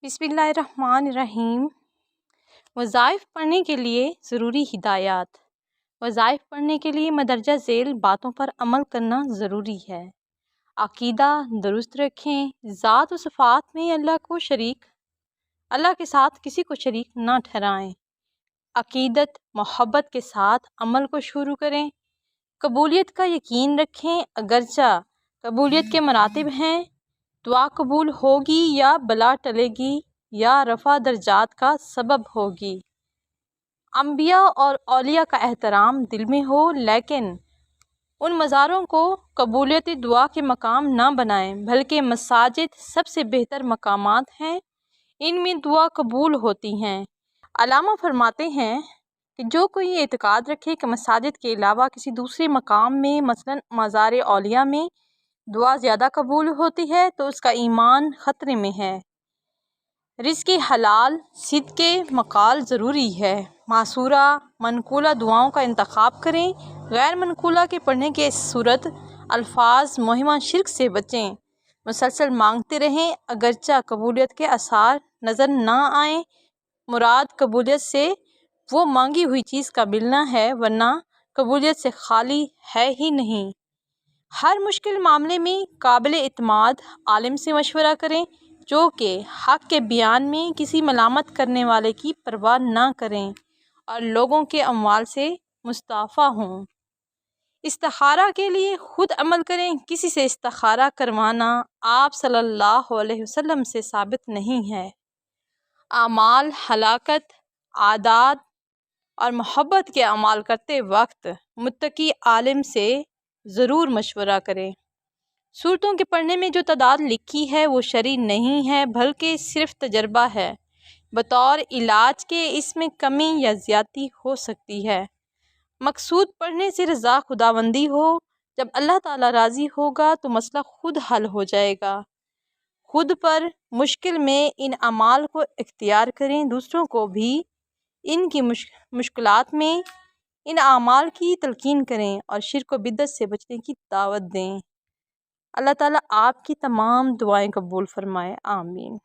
बिस्मिल्लाहिर्रहमानिर्रहीम। वज़ाइफ पढ़ने के लिए ज़रूरी हिदायत। वज़ाइफ पढ़ने के लिए मदरजा ज़ेल बातों पर अमल करना ज़रूरी है। अक़ीदा दुरुस्त रखें। ज़ात व सिफ़ात में अल्लाह के साथ किसी को शरीक ना ठहराएं। अक़ीदत मोहब्बत के साथ अमल को शुरू करें। कबूलियत का यकीन रखें। अगरचा कबूलियत के मरातिब हैं, दुआ कबूल होगी या बला टलेगी या रफ़ा दर्जात का सबब होगी। अंबिया और औलिया का एहतराम दिल में हो, लेकिन उन मज़ारों को कबूलियत दुआ के मकाम ना बनाएं, बल्कि मसाजिद सबसे बेहतर मकामात हैं, इनमें दुआ कबूल होती हैं। अल्लामा फरमाते हैं कि जो कोई एतकाद रखे कि मसाजिद के अलावा किसी दूसरे मकाम में मसलन मज़ार औलिया में दुआ ज़्यादा कबूल होती है, तो उसका ईमान ख़तरे में है। रिज़्क़ हलाल सिद्क़े मक़ाल ज़रूरी है। मासूरा मनकूला दुआओं का इंतखाब करें। गैर मनकूला के पढ़ने के सूरत अल्फाज मुहिमा शिर्क से बचें। मुसलसल मांगते रहें, अगरचा कबूलियत के आसार नज़र ना आए। मुराद कबूलियत से वो मांगी हुई चीज़ का मिलना है, वरना कबूलियत से खाली है ही नहीं। हर मुश्किल मामले में काबिल इत्माद आलिम से मशवरा करें, जो कि हक़ के बयान में किसी मलामत करने वाले की परवाह ना करें और लोगों के अमवाल से मुस्तफ़ा हों। इस्तिखारा के लिए खुद अमल करें। किसी से इस्तिखारा करवाना आप सल्लल्लाहु अलैहि वसल्लम से साबित नहीं है। आमाल हलाकत आदात और मोहब्बत के अमाल करते वक्त मुत्तकी आलिम से ज़रूर मशवरा करें। सूरतों के पढ़ने में जो तादाद लिखी है वो शरई नहीं है, बल्कि सिर्फ़ तजर्बा है। बतौर इलाज के इसमें कमी या ज़्यादती हो सकती है। मकसूद पढ़ने से रज़ा खुदाबंदी हो। जब अल्लाह ताला राज़ी होगा तो मसला खुद हल हो जाएगा। खुद पर मुश्किल में इन अमाल को इख्तियार करें। दूसरों को भी इनकी मुश्किलात में इन अमाल की तलकीन करें और शिर्क व बिदअत से बचने की दावत दें। अल्लाह ताला आपकी तमाम दुआएं कबूल फरमाए। आमीन।